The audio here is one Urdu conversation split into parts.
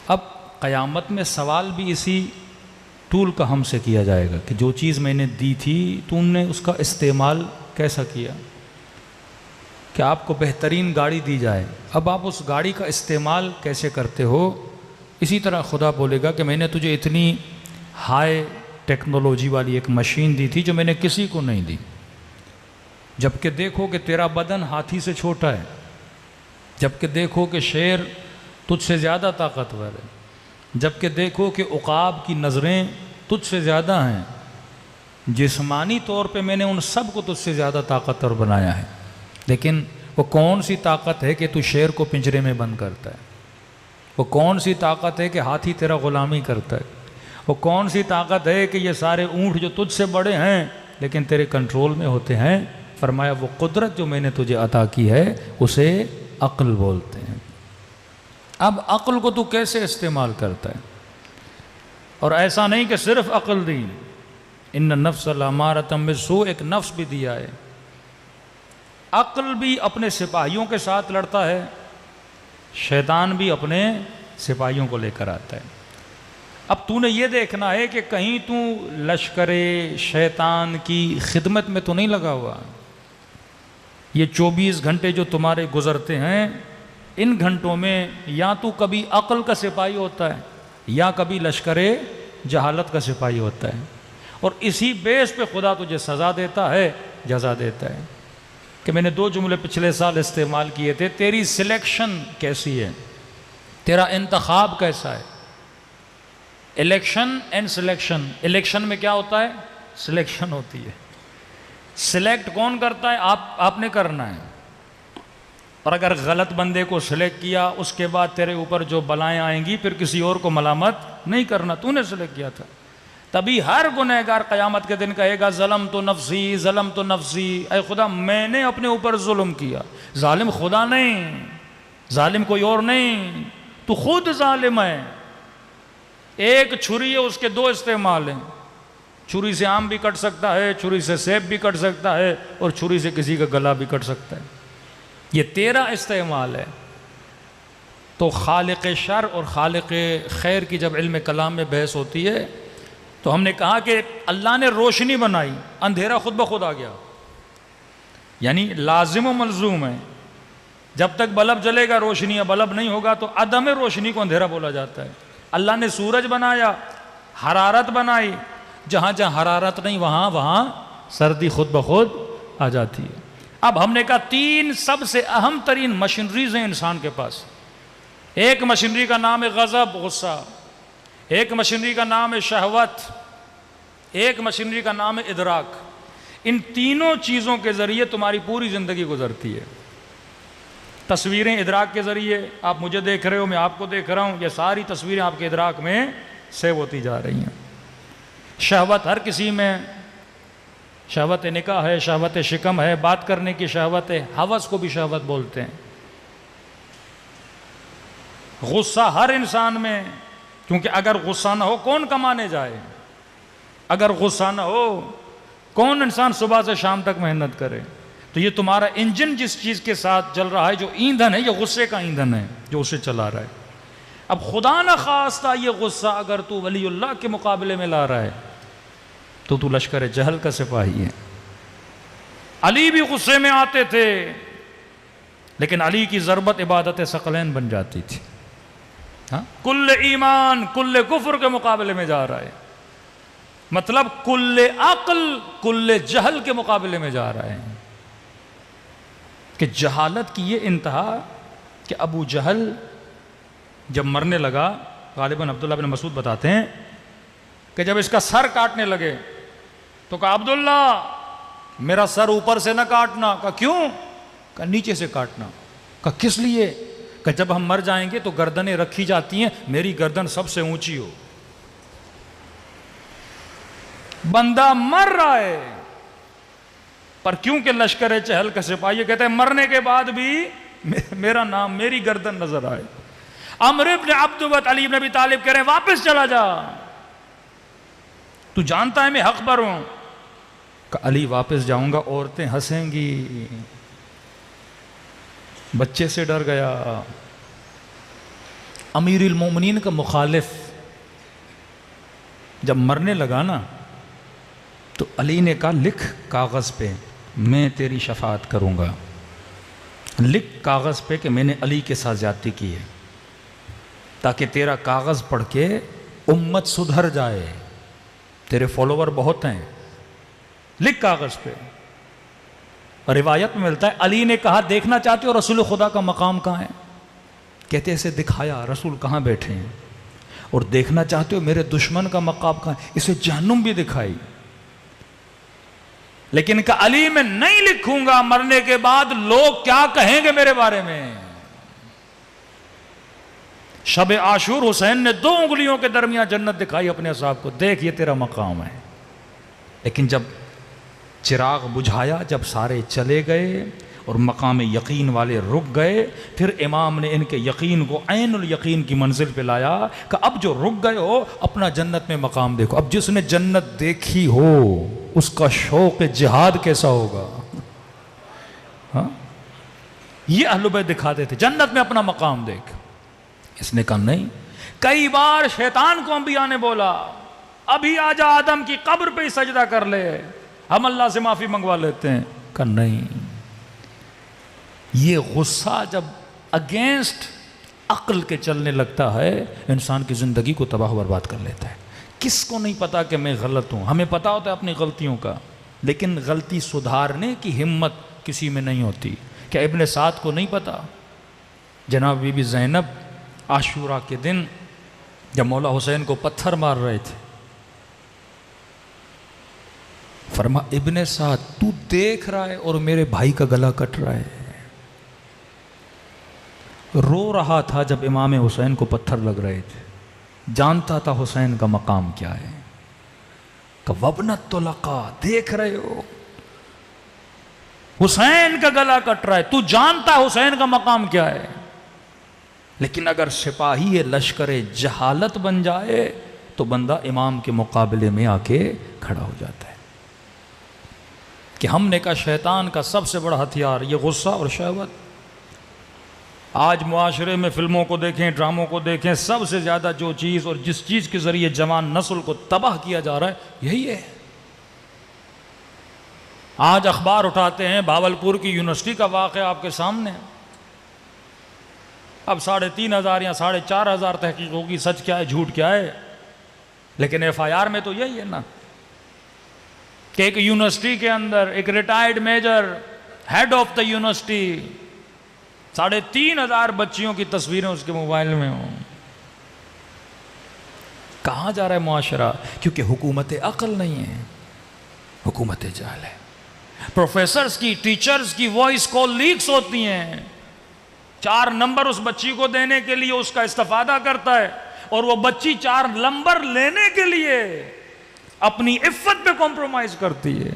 اب قیامت میں سوال بھی اسی ٹول کا ہم سے کیا جائے گا کہ جو چیز میں نے دی تھی تو نے اس کا استعمال کیسا کیا. کہ آپ کو بہترین گاڑی دی جائے، اب آپ اس گاڑی کا استعمال کیسے کرتے ہو. اسی طرح خدا بولے گا کہ میں نے تجھے اتنی ہائی ٹیکنالوجی والی ایک مشین دی تھی جو میں نے کسی کو نہیں دی، جبکہ دیکھو کہ تیرا بدن ہاتھی سے چھوٹا ہے، جبکہ دیکھو کہ شیر تجھ سے زیادہ طاقتور ہے، جبکہ دیکھو کہ عقاب کی نظریں تجھ سے زیادہ ہیں. جسمانی طور پہ میں نے ان سب کو تجھ سے زیادہ طاقتور بنایا ہے، لیکن وہ کون سی طاقت ہے کہ تو شیر کو پنجرے میں بند کرتا ہے؟ وہ کون سی طاقت ہے کہ ہاتھی تیرا غلامی کرتا ہے؟ وہ کون سی طاقت ہے کہ یہ سارے اونٹ جو تجھ سے بڑے ہیں لیکن تیرے کنٹرول میں ہوتے ہیں؟ فرمایا وہ قدرت جو میں نے تجھے عطا کی ہے اسے عقل بولتے ہیں. اب عقل کو تو کیسے استعمال کرتا ہے؟ اور ایسا نہیں کہ صرف عقل دی، ان النفس لامارۃ بالسوء، ایک نفس بھی دیا ہے. عقل بھی اپنے سپاہیوں کے ساتھ لڑتا ہے، شیطان بھی اپنے سپاہیوں کو لے کر آتا ہے. اب تو نے یہ دیکھنا ہے کہ کہیں تو لشکر شیطان کی خدمت میں تو نہیں لگا ہوا. یہ 24 گھنٹے جو تمہارے گزرتے ہیں، ان گھنٹوں میں یا تو کبھی عقل کا سپاہی ہوتا ہے یا کبھی لشکر جہالت کا سپاہی ہوتا ہے. اور اسی بیس پہ خدا تجھے سزا دیتا ہے، جزا دیتا ہے. کہ میں نے 2 جملے پچھلے سال استعمال کیے تھے. تیری سلیکشن کیسی ہے، تیرا انتخاب کیسا ہے. Election and selection. الیکشن میں کیا ہوتا ہے؟ سلیکشن ہوتی ہے. سلیکٹ کون کرتا ہے؟ آپ نے کرنا ہے. اور اگر غلط بندے کو سلیکٹ کیا، اس کے بعد تیرے اوپر جو بلائیں آئیں گی پھر کسی اور کو ملامت نہیں کرنا، تو نے سلیکٹ کیا تھا. تبھی ہر گنہگار قیامت کے دن کہے گا ظلم تو نفسی، ظلم تو نفسی. اے خدا میں نے اپنے اوپر ظلم کیا. ظالم خدا نہیں، ظالم کوئی اور نہیں، تو خود ظالم ہے. ایک چھری ہے، اس کے 2 استعمال ہیں. چھری سے آم بھی کٹ سکتا ہے، چھری سے سیب بھی کٹ سکتا ہے، اور چھری سے کسی کا گلا بھی کٹ سکتا ہے. یہ تیرا استعمال ہے. تو خالق شر اور خالق خیر کی جب علم کلام میں بحث ہوتی ہے تو ہم نے کہا کہ اللہ نے روشنی بنائی، اندھیرا خود بخود آ گیا. یعنی لازم و ملزوم ہے. جب تک بلب جلے گا روشنی ہے، بلب نہیں ہوگا تو عدم روشنی کو اندھیرا بولا جاتا ہے. اللہ نے سورج بنایا، حرارت بنائی، جہاں جہاں حرارت نہیں وہاں سردی خود بخود آ جاتی ہے. اب ہم نے کہا 3 سب سے اہم ترین مشینریز ہیں انسان کے پاس. ایک مشینری کا نام ہے غضب، غصہ. ایک مشینری کا نام ہے شہوت. ایک مشینری کا نام ہے ادراک. ان تینوں چیزوں کے ذریعے تمہاری پوری زندگی گزرتی ہے. تصویریں ادراک کے ذریعے، آپ مجھے دیکھ رہے ہو، میں آپ کو دیکھ رہا ہوں، یہ ساری تصویریں آپ کے ادراک میں سیو ہوتی جا رہی ہیں. شہوت ہر کسی میں، شہوت نکاح ہے، شہوت شکم ہے، بات کرنے کی شہوت ہے، ہوس کو بھی شہوت بولتے ہیں. غصہ ہر انسان میں، کیونکہ اگر غصہ نہ ہو کون کمانے جائے؟ اگر غصہ نہ ہو کون انسان صبح سے شام تک محنت کرے؟ تو یہ تمہارا انجن جس چیز کے ساتھ چل رہا ہے، جو ایندھن ہے، یہ غصے کا ایندھن ہے جو اسے چلا رہا ہے. اب خدا نہ خواستہ یہ غصہ اگر تو ولی اللہ کے مقابلے میں لا رہا ہے تو لشکر جہل کا سپاہی ہے. علی بھی غصے میں آتے تھے، لیکن علی کی ضربت عبادت ثقلین بن جاتی تھی. کل ایمان کل کفر کے مقابلے میں جا رہا ہے، مطلب کل عقل کل جہل کے مقابلے میں جا رہا ہے. کہ جہالت کی یہ انتہا کہ ابو جہل جب مرنے لگا، غالباً عبداللہ بن مسعود بتاتے ہیں کہ جب اس کا سر کاٹنے لگے تو کہا عبداللہ میرا سر اوپر سے نہ کاٹنا. کہا کیوں؟ کہا نیچے سے کاٹنا. کہا کس لیے؟ کہ جب ہم مر جائیں گے تو گردنیں رکھی جاتی ہیں، میری گردن سب سے اونچی ہو. بندہ مر رہا ہے پر کیونکہ لشکر چہل کا سپاہی کہتے ہیں مرنے کے بعد بھی میرا نام، میری گردن نظر آئے. عمرو بن عبد وت علی بن ابی طالب کہہ رہے ہیں واپس چلا جا، تو جانتا ہے میں حق پر ہوں. کہ علی واپس جاؤں گا عورتیں ہنسیں گی، بچے سے ڈر گیا. امیر المومنین کا مخالف جب مرنے لگا نا تو علی نے کہا لکھ کاغذ پہ میں تیری شفاعت کروں گا، لکھ کاغذ پہ کہ میں نے علی کے ساتھ زیادتی کی ہے، تاکہ تیرا کاغذ پڑھ کے امت سدھر جائے، تیرے فالوور بہت ہیں، لکھ کاغذ پہ۔ روایت میں ملتا ہے علی نے کہا دیکھنا چاہتے ہو رسول خدا کا مقام کہاں ہے؟ کہتے اسے دکھایا رسول کہاں بیٹھے ہیں، اور دیکھنا چاہتے ہو میرے دشمن کا مقام کہاں ہے؟ اسے جہنم بھی دکھائی، لیکن کہ علی میں نہیں لکھوں گا، مرنے کے بعد لوگ کیا کہیں گے میرے بارے میں۔ شب عاشور حسین نے 2 انگلیوں کے درمیان جنت دکھائی اپنے اصحاب کو، دیکھ یہ تیرا مقام ہے۔ لیکن جب چراغ بجھایا، جب سارے چلے گئے اور مقام یقین والے رک گئے، پھر امام نے ان کے یقین کو عین الیقین کی منزل پہ لایا کہ اب جو رک گئے ہو اپنا جنت میں مقام دیکھو۔ اب جس نے جنت دیکھی ہو اس کا شوق جہاد کیسا ہوگا؟ ہاں، یہ اہل بیت دکھاتے تھے جنت میں اپنا مقام دیکھ۔ اس نے کہا نہیں۔ کئی بار شیطان کو انبیاء نے بولا ابھی آجا آدم کی قبر پہ ہی سجدہ کر لے، ہم اللہ سے معافی منگوا لیتے ہیں۔ کہا نہیں۔ یہ غصہ جب اگینسٹ عقل کے چلنے لگتا ہے انسان کی زندگی کو تباہ و برباد کر لیتا ہے۔ کس کو نہیں پتا کہ میں غلط ہوں؟ ہمیں پتا ہوتا ہے اپنی غلطیوں کا، لیکن غلطی سدھارنے کی ہمت کسی میں نہیں ہوتی۔ کیا ابن سعد کو نہیں پتا جناب بی بی زینب عاشورہ کے دن جب مولا حسین کو پتھر مار رہے تھے، فرما ابن سعد تو دیکھ رہا ہے اور میرے بھائی کا گلا کٹ رہا ہے۔ رو رہا تھا جب امام حسین کو پتھر لگ رہے تھے، جانتا تھا حسین کا مقام کیا ہے۔ کہ وابنت طلقا، دیکھ رہے ہو حسین کا گلا کٹ رہا ہے، تو جانتا حسین کا مقام کیا ہے۔ لیکن اگر سپاہی لشکر جہالت بن جائے تو بندہ امام کے مقابلے میں آ کے کھڑا ہو جاتا ہے۔ کہ ہم نے کہا شیطان کا سب سے بڑا ہتھیار یہ غصہ اور شہوت۔ آج معاشرے میں فلموں کو دیکھیں، ڈراموں کو دیکھیں، سب سے زیادہ جو چیز اور جس چیز کے ذریعے جوان نسل کو تباہ کیا جا رہا ہے یہی ہے۔ آج اخبار اٹھاتے ہیں، بھاولپور کی یونیورسٹی کا واقعہ آپ کے سامنے۔ اب 3,500 یا 4,500 تحقیق ہوگی، سچ کیا ہے جھوٹ کیا ہے، لیکن ایف آئی آر میں تو یہی ہے نا کہ ایک یونیورسٹی کے اندر ایک retired major head of the university 3,500 بچیوں کی تصویریں اس کے موبائل میں ہوں۔ کہاں جا رہا ہے معاشرہ؟ کیونکہ حکومت عقل نہیں ہے، حکومت جہل ہے۔ پروفیسرز کی، ٹیچرز کی وائس کال لیکس ہوتی ہیں، 4 نمبر اس بچی کو دینے کے لیے اس کا استفادہ کرتا ہے، اور وہ بچی 4 نمبر لینے کے لیے اپنی عفت پہ کمپرومائز کرتی ہے،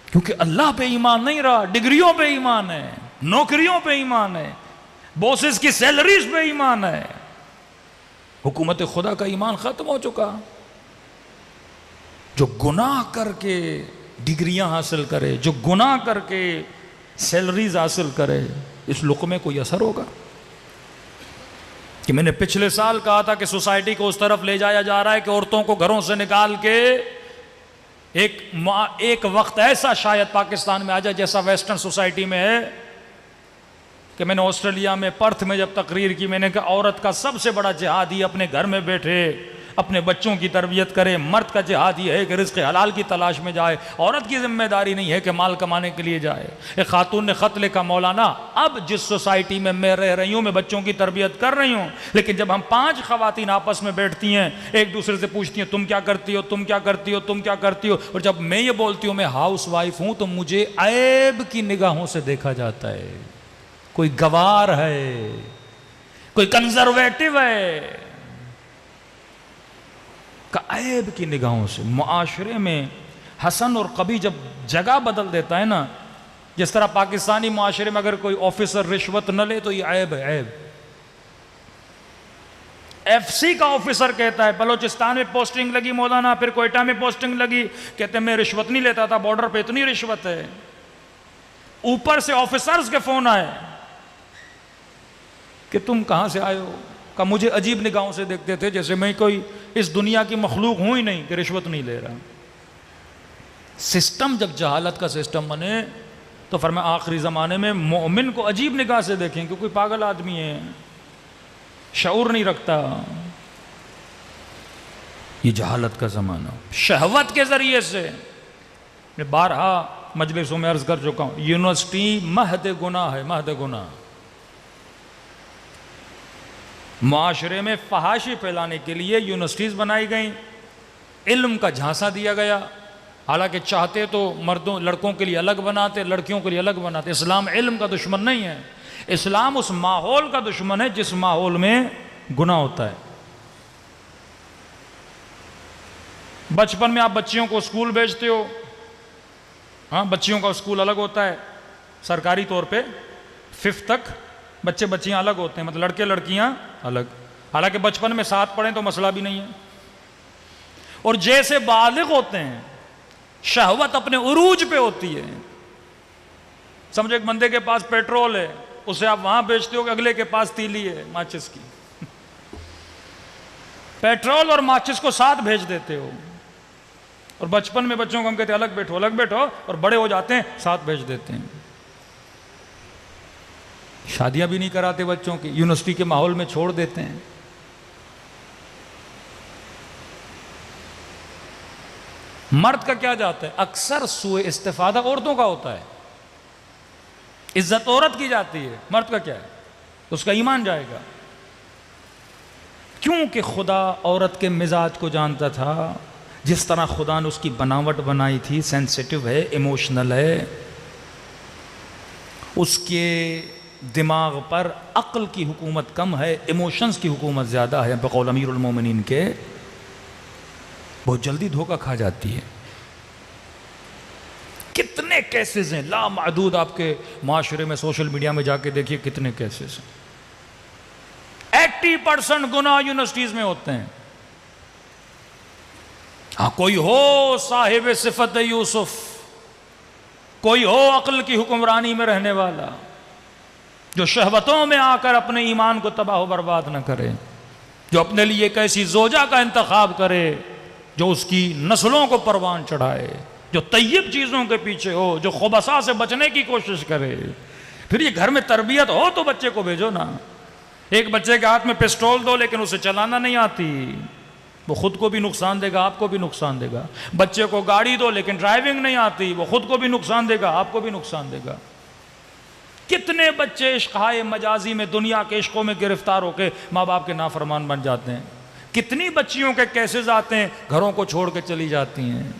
کیونکہ اللہ پہ ایمان نہیں رہا، ڈگریوں پہ ایمان ہے، نوکریوں پہ ایمان ہے، بوسز کی سیلریز پہ ایمان ہے۔ حکومت خدا کا ایمان ختم ہو چکا۔ جو گناہ کر کے ڈگریاں حاصل کرے، جو گناہ کر کے سیلریز حاصل کرے، اس لقمے کوئی اثر ہوگا؟ کہ میں نے پچھلے سال کہا تھا کہ سوسائٹی کو اس طرف لے جایا جا رہا ہے کہ عورتوں کو گھروں سے نکال کے ایک وقت ایسا شاید پاکستان میں آ جائے جیسا ویسٹرن سوسائٹی میں ہے کہ میں نے آسٹریلیا میں پرتھ میں جب تقریر کی، میں نے کہا عورت کا سب سے بڑا جہاد ہی اپنے گھر میں بیٹھے اپنے بچوں کی تربیت کرے، مرد کا جہاد یہ ہے کہ رزق حلال کی تلاش میں جائے، عورت کی ذمہ داری نہیں ہے کہ مال کمانے کے لیے جائے۔ ایک خاتون نے خط لکھا، مولانا اب جس سوسائٹی میں میں رہ رہی ہوں میں بچوں کی تربیت کر رہی ہوں، لیکن جب ہم 5 خواتین آپس میں بیٹھتی ہیں ایک دوسرے سے پوچھتی ہیں تم کیا کرتی ہو، تم کیا کرتی ہو، تم کیا کرتی ہو، اور جب میں یہ بولتی ہوں میں ہاؤس وائف ہوں تو مجھے عیب کی نگاہوں سے دیکھا جاتا ہے۔ کوئی گوار ہے، کوئی کنزرویٹو ہے، عیب کی نگاہوں سے۔ معاشرے میں حسن اور قبیح جب جگہ بدل دیتا ہے نا، جس طرح پاکستانی معاشرے میں اگر کوئی آفیسر رشوت نہ لے تو یہ عیب ہے، عیب۔ ایف سی کا آفیسر کہتا ہے بلوچستان میں پوسٹنگ لگی مولانا، پھر کوئٹہ میں پوسٹنگ لگی، کہتے ہیں میں رشوت نہیں لیتا تھا، بارڈر پہ اتنی رشوت ہے۔ اوپر سے آفیسرز کے فون آئے کہ تم کہاں سے آئے ہو، کہ مجھے عجیب نگاہوں سے دیکھتے تھے جیسے میں کوئی اس دنیا کی مخلوق ہوں ہی نہیں کہ رشوت نہیں لے رہا۔ سسٹم جب جہالت کا سسٹم بنے تو فرمایا آخری زمانے میں مومن کو عجیب نگاہ سے دیکھیں کہ کوئی پاگل آدمی ہے، شعور نہیں رکھتا۔ یہ جہالت کا زمانہ، شہوت کے ذریعے سے میں بارہا مجلسوں میں عرض کر چکا ہوں، یونیورسٹی مہد گناہ ہے، مہد گناہ۔ معاشرے میں فحاشی پھیلانے کے لیے یونیورسٹیز بنائی گئیں، علم کا جھانسا دیا گیا، حالانکہ چاہتے تو مردوں لڑکوں کے لیے الگ بناتے، لڑکیوں کے لیے الگ بناتے۔ اسلام علم کا دشمن نہیں ہے، اسلام اس ماحول کا دشمن ہے جس ماحول میں گناہ ہوتا ہے۔ بچپن میں آپ بچیوں کو اسکول بھیجتے ہو، ہاں بچیوں کا اسکول الگ ہوتا ہے سرکاری طور پہ، 5 تک بچے بچیاں الگ ہوتے ہیں، مطلب لڑکے لڑکیاں الگ، حالانکہ بچپن میں ساتھ پڑھیں تو مسئلہ بھی نہیں ہے۔ اور جیسے بالغ ہوتے ہیں شہوت اپنے عروج پہ ہوتی ہے، سمجھو ایک بندے کے پاس پیٹرول ہے، اسے آپ وہاں بیچتے ہو کہ اگلے کے پاس تیلی ہے ماچس کی، پیٹرول اور ماچس کو ساتھ بھیج دیتے ہو۔ اور بچپن میں بچوں کو ہم کہتے ہیں الگ بیٹھو، اور بڑے ہو جاتے ہیں ساتھ بھیج دیتے ہیں۔ شادیاں بھی نہیں کراتے بچوں کی، یونیورسٹی کے ماحول میں چھوڑ دیتے ہیں۔ مرد کا کیا جاتا ہے؟ اکثر سوء استفادہ عورتوں کا ہوتا ہے، عزت عورت کی جاتی ہے، مرد کا کیا ہے؟ اس کا ایمان جائے گا، کیونکہ خدا عورت کے مزاج کو جانتا تھا، جس طرح خدا نے اس کی بناوٹ بنائی تھی، سینسیٹیو ہے، ایموشنل ہے، اس کے دماغ پر عقل کی حکومت کم ہے، ایموشنز کی حکومت زیادہ ہے، بقول امیر المومنین کے، بہت جلدی دھوکہ کھا جاتی ہے۔ کتنے کیسز ہیں لامحدود، آپ کے معاشرے میں سوشل میڈیا میں جا کے دیکھیے کتنے کیسز ہیں۔ 80% گناہ یونیورسٹیز میں ہوتے ہیں۔ ہاں کوئی ہو صاحب صفت یوسف، کوئی ہو عقل کی حکمرانی میں رہنے والا، جو شہوتوں میں آ کر اپنے ایمان کو تباہ و برباد نہ کرے، جو اپنے لیے ایک ایسی زوجہ کا انتخاب کرے جو اس کی نسلوں کو پروان چڑھائے، جو طیب چیزوں کے پیچھے ہو، جو خبثاء سے بچنے کی کوشش کرے۔ پھر یہ گھر میں تربیت ہو تو بچے کو بھیجو نا۔ ایک بچے کے ہاتھ میں پسٹول دو لیکن اسے چلانا نہیں آتی، وہ خود کو بھی نقصان دے گا، آپ کو بھی نقصان دے گا۔ بچے کو گاڑی دو لیکن ڈرائیونگ نہیں آتی، وہ خود کو بھی نقصان دے گا، آپ کو بھی نقصان دے گا۔ کتنے بچے عشقہائے مجازی میں دنیا کے عشقوں میں گرفتار ہو کے ماں باپ کے نافرمان بن جاتے ہیں۔ کتنی بچیوں کے کیسز آتے ہیں گھروں کو چھوڑ کے چلی جاتی ہیں۔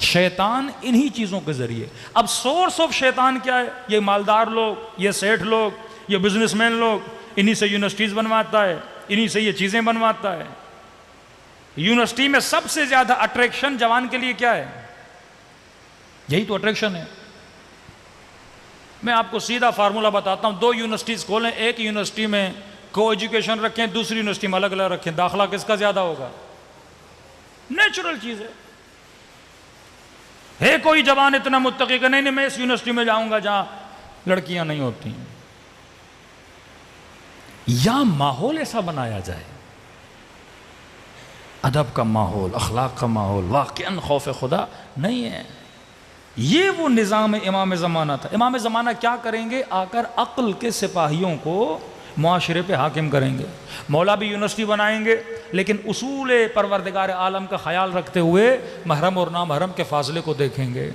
شیطان انہی چیزوں کے ذریعے۔ اب سورس آف شیطان کیا ہے؟ یہ مالدار لوگ، یہ سیٹھ لوگ، یہ بزنس مین لوگ، انہی سے یونیورسٹیز بنواتا ہے، انہی سے یہ چیزیں بنواتا ہے۔ یونیورسٹی میں سب سے زیادہ اٹریکشن جوان کے لیے کیا ہے؟ یہی تو اٹریکشن ہے۔ میں آپ کو سیدھا فارمولہ بتاتا ہوں، 2 یونیورسٹیز کھولیں، ایک یونیورسٹی میں کو ایجوکیشن رکھیں، دوسری یونیورسٹی میں الگ الگ رکھیں، داخلہ کس کا زیادہ ہوگا؟ نیچرل چیز ہے کوئی جوان اتنا متقی کہ نہیں میں اس یونیورسٹی میں جاؤں گا جہاں لڑکیاں نہیں ہوتی ہیں؟ یا ماحول ایسا بنایا جائے، ادب کا ماحول، اخلاق کا ماحول، واقعاً خوف خدا نہیں ہے۔ یہ وہ نظام امام زمانہ تھا۔ امام زمانہ کیا کریں گے؟ آ کر عقل کے سپاہیوں کو معاشرے پہ حاکم کریں گے۔ مولا بھی یونیورسٹی بنائیں گے لیکن اصول پروردگار عالم کا خیال رکھتے ہوئے محرم اور نامحرم کے فاصلے کو دیکھیں گے۔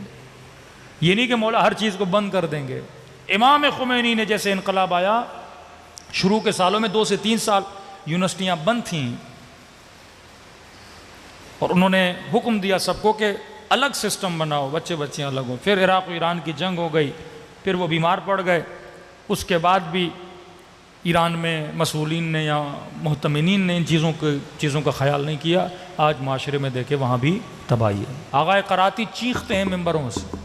یہ نہیں کہ مولا ہر چیز کو بند کر دیں گے۔ امام خمینی نے جیسے انقلاب آیا، شروع کے سالوں میں 2 سے 3 سال یونیورسٹیاں بند تھیں، اور انہوں نے حکم دیا سب کو کہ الگ سسٹم بناؤ، بچے بچیاں الگ ہوں۔ پھر عراق و ایران کی جنگ ہو گئی، پھر وہ بیمار پڑ گئے، اس کے بعد بھی ایران میں مسئولین نے یا محتمنین نے ان چیزوں کا خیال نہیں کیا۔ آج معاشرے میں دیکھے وہاں بھی تباہی ہے۔ آغا قراتی چیختے ہیں ممبروں سے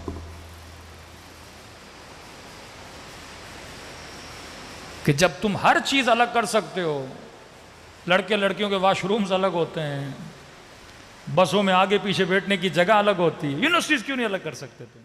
کہ جب تم ہر چیز الگ کر سکتے ہو، لڑکے لڑکیوں کے واش رومز الگ ہوتے ہیں، بسوں میں آگے پیچھے بیٹھنے کی جگہ الگ ہوتی ہے، یونیورسٹیز کیوں نہیں الگ کر سکتے تم؟